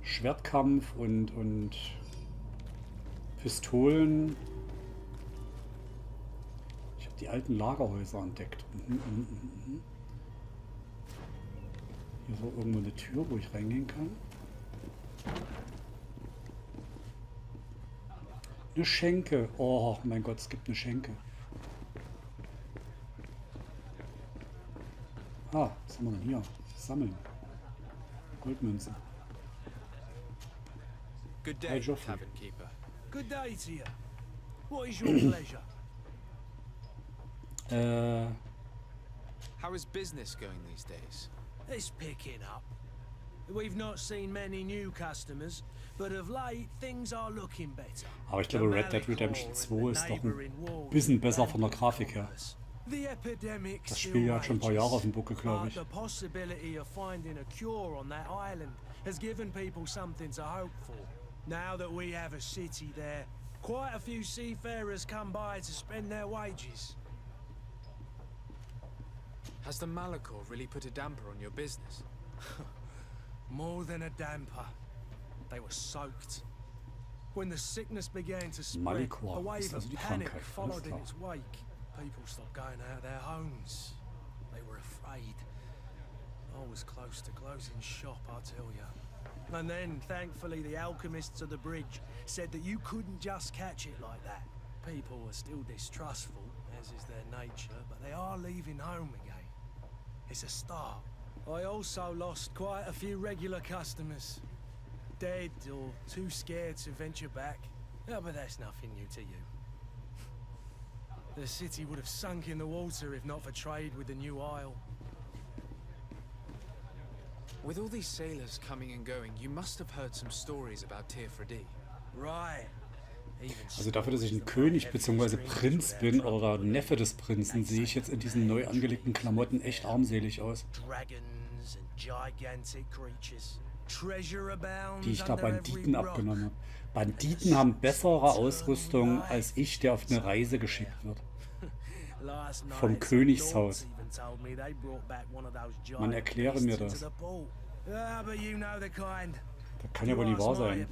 Schwertkampf und Pistolen. Ich habe die alten Lagerhäuser entdeckt. Hier ist auch irgendwo eine Tür, wo ich reingehen kann. Eine Schenke. Oh mein Gott, es gibt eine Schenke. Ah, was haben wir denn hier? Sammeln. Goldmünzen. Good Hey, day, Geoffrey. tavern keeper. Good day to you. What is your pleasure? How is business going these days? It's picking up. We've not seen many new customers, but of late things are looking better. Aber ich glaube, Red Dead Redemption 2 ist doch ein bisschen besser von der Grafik her. Das Spiel hat schon ein paar Jahre auf dem Buckel, glaube ich. The possibility of finding a cure on that island has given people something to hope for. Now that we have a city there, quite a few seafarers come by to spend their wages. Has the Malachor really put a damper on your business? More than a damper. They were soaked. When the sickness began to spread, Malachor a wave ist also of die panic Krankheit, followed alles in klar. its wake. People stopped going out of their homes. They were afraid. I was close to closing shop, I tell you. And then, thankfully, the alchemists of the bridge said that you couldn't just catch it like that. People were still distrustful, as is their nature, but they are leaving home again. It's a start. I also lost quite a few regular customers. Dead or too scared to venture back. Yeah, but that's nothing new to you. The city would have sunk in the water if not for trade with the new isle. With all these sailors coming and going, you must have heard some stories about Teofredi. Right. Also dafür, dass ich ein König bzw. Prinz bin oder Neffe des Prinzen, sehe ich jetzt in diesen neu angelegten Klamotten echt armselig aus. Die ich da Banditen abgenommen habe. Banditen haben bessere Ausrüstung als ich, der auf eine Reise geschickt wird. Vom Königshaus. Man erkläre mir das. Das kann ja wohl nicht wahr sein.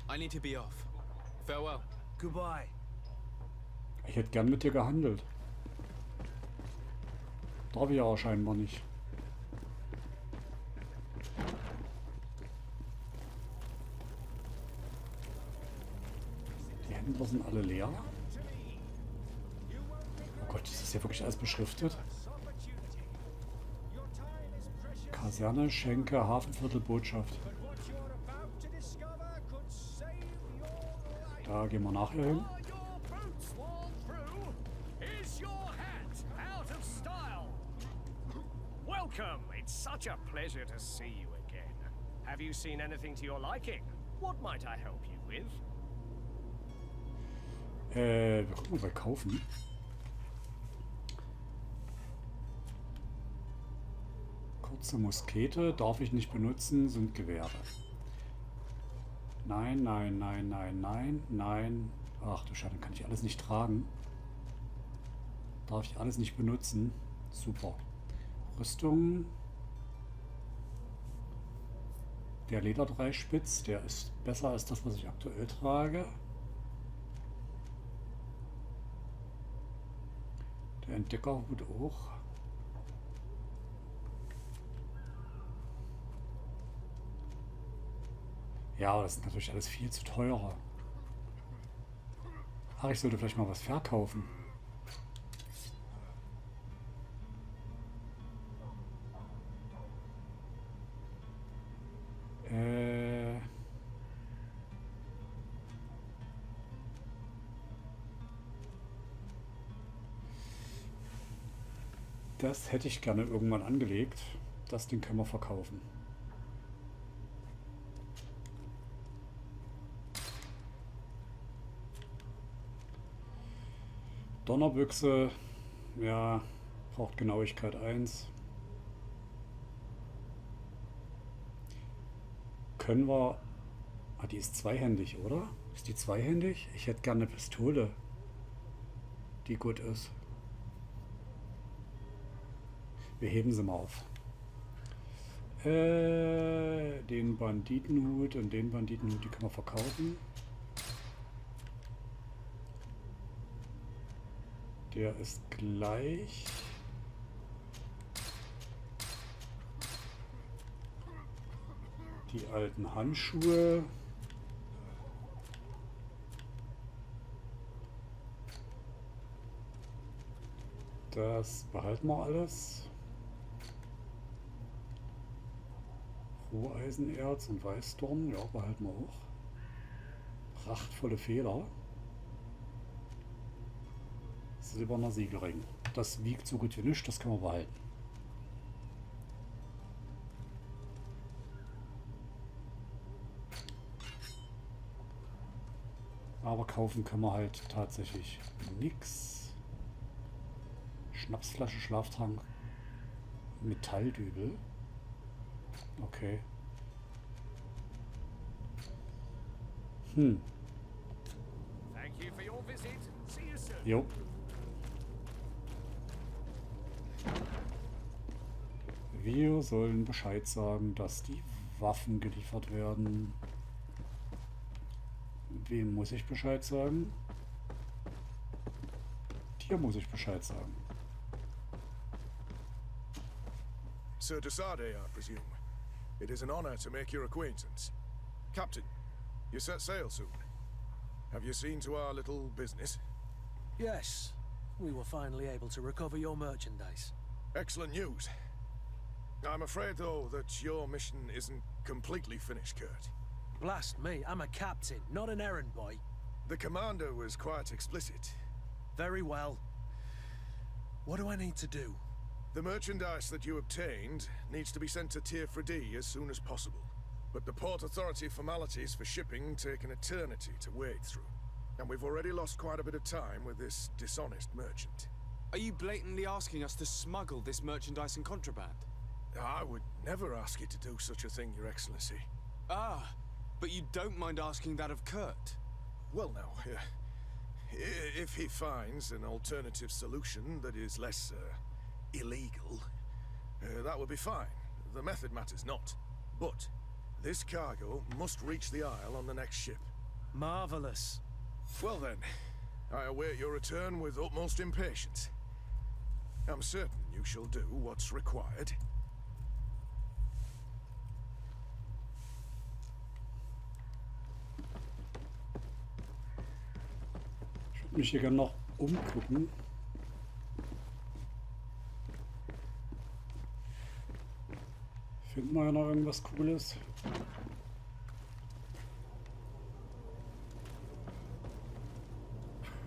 I need to be off. Farewell. Goodbye. Ich hätte gern mit dir gehandelt. Darf ich aber scheinbar nicht. Die Händler sind alle leer. Oh Gott, ist das hier wirklich alles beschriftet? Kaserne, Schenke, Hafenviertel, Botschaft. Da gehen wir nachher hin. Welcome. It's such a pleasure to see you again. Have you seen anything to your liking? What might I help you with? Wir gucken mal bei Kaufen. Kurze Muskete darf ich nicht benutzen, sind Gewehre. Nein, nein, nein, nein, nein, nein. Ach du Scheiße, kann ich alles nicht tragen. Darf ich alles nicht benutzen. Super. Rüstung. Der Lederdreispitz, der ist besser als das, was ich aktuell trage. Der Entdeckerhut auch. Ja, aber das ist natürlich alles viel zu teurer. Ach, ich sollte vielleicht mal was verkaufen. Das hätte ich gerne irgendwann angelegt. Das Ding können wir verkaufen. Donnerbüchse, ja, braucht Genauigkeit 1. Können wir... Ah, die ist zweihändig, oder? Ist die zweihändig? Ich hätte gerne eine Pistole, die gut ist. Wir heben sie mal auf. Den Banditenhut und den Banditenhut, die können wir verkaufen. Der ist gleich. Die alten Handschuhe. Das behalten wir alles. Roheisenerz und Weißdorn, ja, behalten wir auch. Prachtvolle Feder. Silberner Siegelring. Das wiegt so gut wie nichts, das können wir behalten. Aber kaufen können wir halt tatsächlich nichts. Schnapsflasche, Schlaftrank, Metalldübel. Okay. Thank you for your visit. See you soon. Jo. Wir sollen Bescheid sagen, dass die Waffen geliefert werden. Wem muss ich Bescheid sagen? Dir muss ich Bescheid sagen. Sir Desade, I presume. It is an honor to make your acquaintance. Captain, you set sail soon. Have you seen to our little business? Yes, we were finally able to recover your merchandise. Excellent news. I'm afraid, though, that your mission isn't completely finished, Kurt. Blast me, I'm a captain, not an errand boy. The commander was quite explicit. Very well. What do I need to do? The merchandise that you obtained needs to be sent to Tier 4D as soon as possible. But the Port Authority formalities for shipping take an eternity to wade through. And we've already lost quite a bit of time with this dishonest merchant. Are you blatantly asking us to smuggle this merchandise and contraband? I would never ask you to do such a thing, Your Excellency. Ah, but you don't mind asking that of Kurt? Well, now, if he finds an alternative solution that is less illegal, that would be fine. The method matters not. But this cargo must reach the Isle on the next ship. Marvelous. Well then, I await your return with utmost impatience. I'm certain you shall do what's required. Ich würde mich hier gerne noch umgucken. Finden wir ja noch irgendwas Cooles?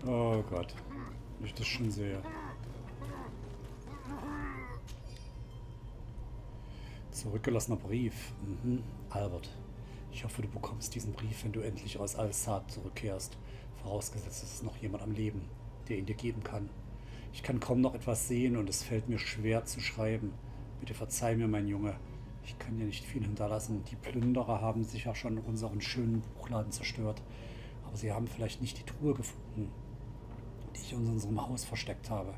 Oh Gott, wenn ich das schon sehe. Zurückgelassener Brief. Albert, ich hoffe, du bekommst diesen Brief, wenn du endlich aus Al-Sad zurückkehrst. Vorausgesetzt, es ist noch jemand am Leben, der ihn dir geben kann. Ich kann kaum noch etwas sehen und es fällt mir schwer zu schreiben. Bitte verzeih mir, mein Junge. Ich kann dir nicht viel hinterlassen. Die Plünderer haben sicher schon unseren schönen Buchladen zerstört. Aber sie haben vielleicht nicht die Truhe gefunden, die ich in unserem Haus versteckt habe.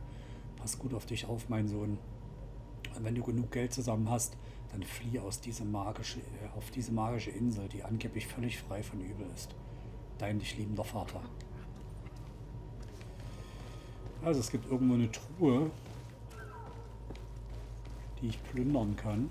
Pass gut auf dich auf, mein Sohn. Und wenn du genug Geld zusammen hast, dann flieh auf diese magische Insel, die angeblich völlig frei von Übel ist. Dein dich liebender Vater. Also es gibt irgendwo eine Truhe, die ich plündern kann.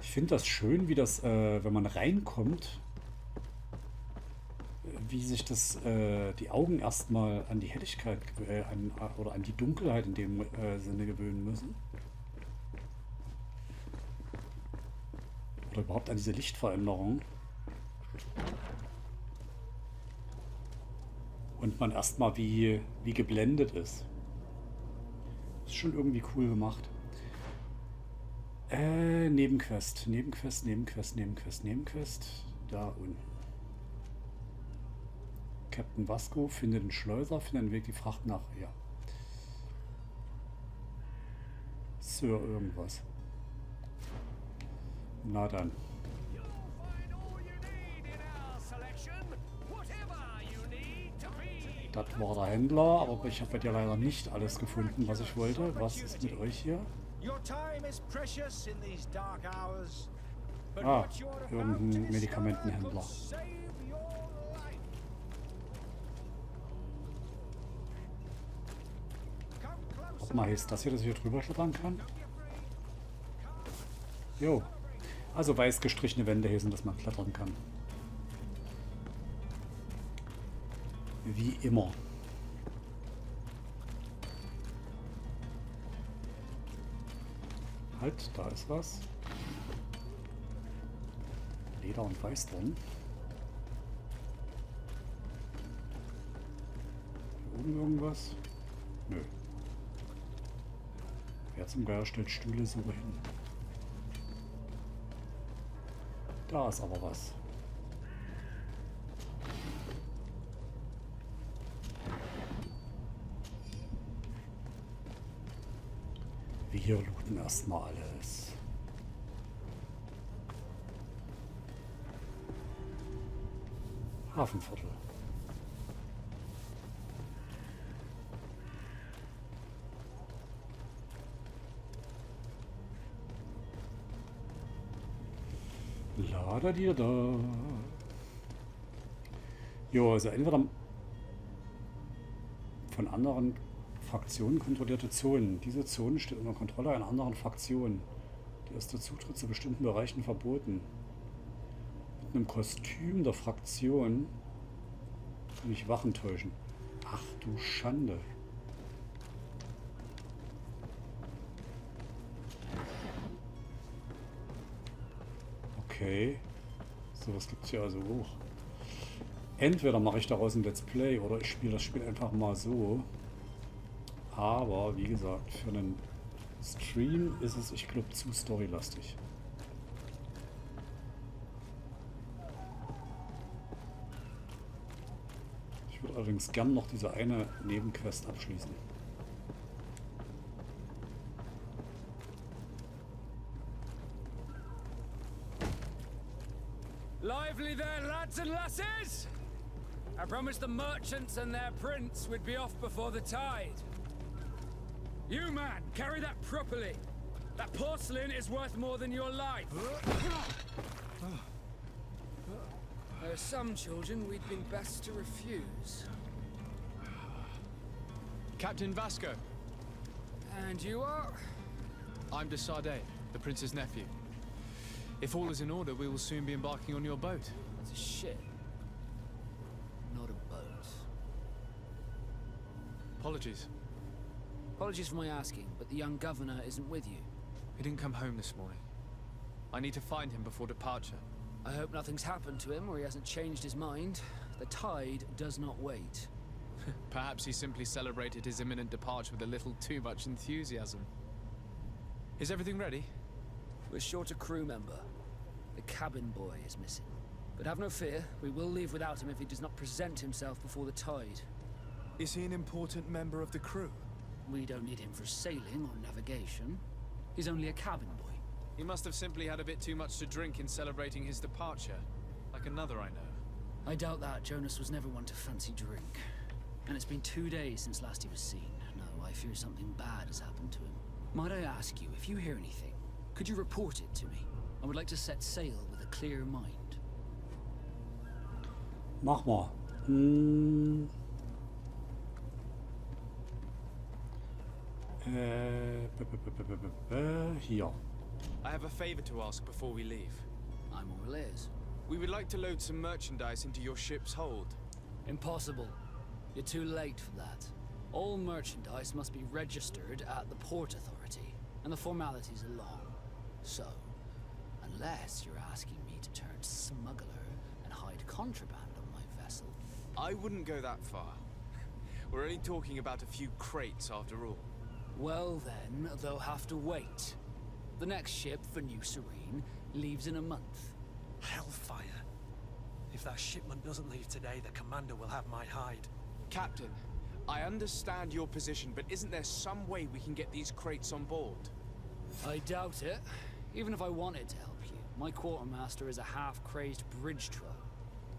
Ich finde das schön, wie das, wenn man reinkommt, wie sich das, die Augen erstmal an die Helligkeit oder an die Dunkelheit in dem Sinne gewöhnen müssen. Oder überhaupt an diese Lichtveränderung. Und man erstmal wie geblendet ist. Ist schon irgendwie cool gemacht. Nebenquest. Da unten. Captain Vasco findet den Schleuser, findet den Weg die Fracht nach. Ja. Sir irgendwas. Na dann. Das war der Händler, aber ich habe bei dir leider nicht alles gefunden, was ich wollte. Was ist mit euch hier? Ah, irgendein Medikamentenhändler. Warte mal, ist das hier, dass ich hier drüber schlittern kann? Jo. Also weiß gestrichene Wände hier sind, dass man klettern kann. Wie immer. Halt, da ist was. Leder und Weißdorn. Hier oben irgendwas? Nö. Wer zum Geier stellt Stühle so hin? Da ist aber was. Wir looten erstmal alles. Hafenviertel. Lader dir da. Jo, also entweder von anderen Fraktionen kontrollierte Zonen. Diese Zone steht unter Kontrolle einer anderen Fraktion. Der ist der Zutritt zu bestimmten Bereichen verboten. Mit einem Kostüm der Fraktion kann ich Wachen täuschen. Ach du Schande. Okay. So, was gibt's hier also hoch? Entweder mache ich daraus ein Let's Play oder ich spiele das Spiel einfach mal so. Aber, wie gesagt, für einen Stream ist es, ich glaube, zu storylastig. Ich würde allerdings gern noch diese eine Nebenquest abschließen. Lively there, lads and lasses! I promised the merchants and their prince we'd be off before the tide. You, man, carry that properly. That porcelain is worth more than your life. There are some children we'd been best to refuse. Captain Vasco. And you are? I'm de Sade, the prince's nephew. If all is in order, we will soon be embarking on your boat. That's a ship. Not a boat. Apologies. Apologies for my asking, but the young governor isn't with you. He didn't come home this morning. I need to find him before departure. I hope nothing's happened to him or he hasn't changed his mind. The tide does not wait. Perhaps he simply celebrated his imminent departure with a little too much enthusiasm. Is everything ready? We're short a crew member. The cabin boy is missing. But have no fear, we will leave without him if he does not present himself before the tide. Is he an important member of the crew? We don't need him for sailing or navigation. He's only a cabin boy. He must have simply had a bit too much to drink in celebrating his departure. Like another I know. I doubt that. Jonas was never one to fancy drink. And it's been 2 days since last he was seen. No, I fear something bad has happened to him. Might I ask you, if you hear anything, could you report it to me? I would like to set sail with a clear mind. Mach mal. Hier. I have a favor to ask before we leave. I'm all ears. We would like to load some merchandise into your ship's hold. Impossible. You're too late for that. All merchandise must be registered at the Port Authority, and the formalities are long. So, Unless you're asking me to turn smuggler and hide contraband on my vessel. I wouldn't go that far. We're only talking about a few crates after all. Well then, they'll have to wait. The next ship for New Serene leaves in a month. Hellfire. If that shipment doesn't leave today, the commander will have my hide. Captain, I understand your position, but isn't there some way we can get these crates on board? I doubt it. Even if I wanted to help you, my quartermaster is a half-crazed bridge troll.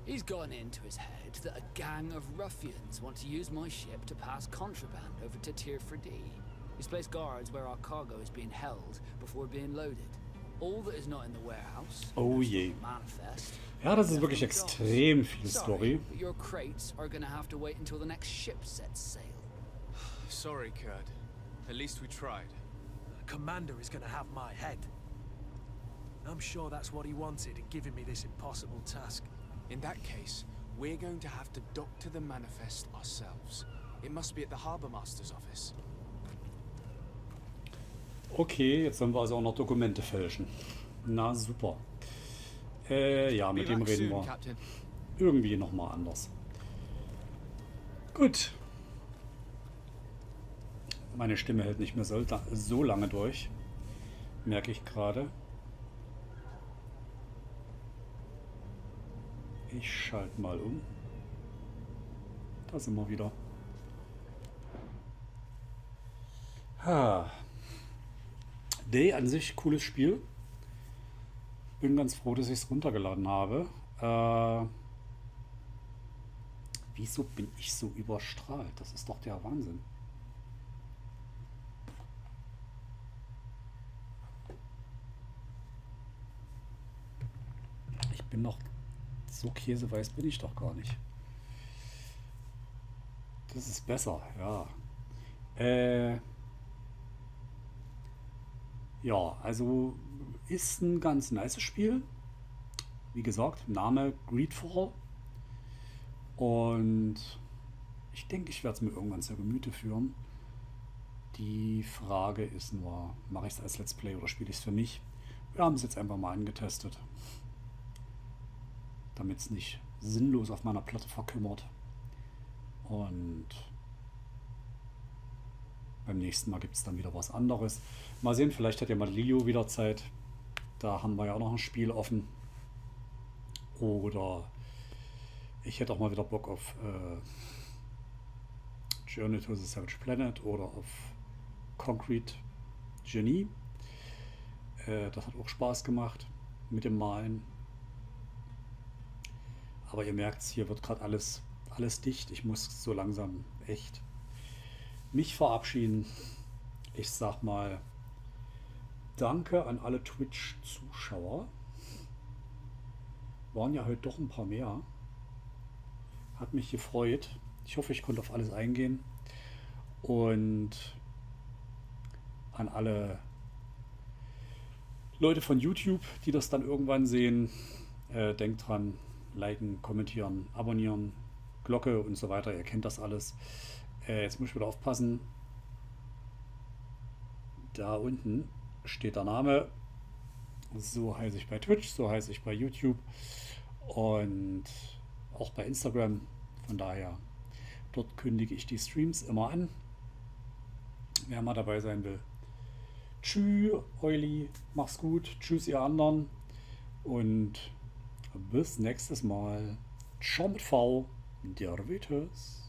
He's gotten into his head that a gang of ruffians want to use my ship to pass contraband over to Tier 4D. He's placed guards where our cargo is being held before being loaded. All that is not in the warehouse. Oh je. Manifest. Ja, das ist wirklich extrem viel Story. But your crates are gonna have to wait until the next ship sets sail. Sorry, Kurt. At least we tried. The commander is gonna have my head. I'm sure that's what he wanted in giving me this impossible task. In that case, we're going to have to dock to the manifest ourselves. It must be at the Harbor Master's office. Okay, jetzt sollen wir also auch noch Dokumente fälschen. Na super. Ja, mit dem reden wir irgendwie nochmal anders. Gut. Meine Stimme hält nicht mehr so lange durch. Merke ich gerade. Ich schalte mal um. Da sind wir wieder. Day an sich cooles Spiel. Bin ganz froh, dass ich es runtergeladen habe. Wieso bin ich so überstrahlt? Das ist doch der Wahnsinn. Ich bin noch so käseweiß bin ich doch gar nicht. Das ist besser, ja. Ja, also ist ein ganz nice Spiel. Wie gesagt, Name Greedfall. Und ich denke, ich werde es mir irgendwann zu Gemüte führen. Die Frage ist nur, mache ich es als Let's Play oder spiele ich es für mich? Wir haben es jetzt einfach mal angetestet. Damit es nicht sinnlos auf meiner Platte verkümmert. Und beim nächsten Mal gibt es dann wieder was anderes. Mal sehen, vielleicht hat ja mal Leo wieder Zeit. Da haben wir ja auch noch ein Spiel offen. Oder ich hätte auch mal wieder Bock auf Journey to the Savage Planet oder auf Concrete Genie. Das hat auch Spaß gemacht mit dem Malen. Aber ihr merkt, hier wird gerade alles dicht. Ich muss so langsam echt mich verabschieden. Ich sag mal danke an alle Twitch-Zuschauer. Waren ja heute doch ein paar mehr. Hat mich gefreut. Ich hoffe, ich konnte auf alles eingehen. Und an alle Leute von YouTube, die das dann irgendwann sehen, denkt dran, liken, kommentieren, abonnieren, Glocke und so weiter. Ihr kennt das alles. Jetzt muss ich wieder aufpassen. Da unten steht der Name. So heiße ich bei Twitch, so heiße ich bei YouTube und auch bei Instagram. Von daher, dort kündige ich die Streams immer an. Wer mal dabei sein will. Tschüss, Euli, mach's gut. Tschüss, ihr anderen. Und bis nächstes Mal. Ciao mit V, der Vitus.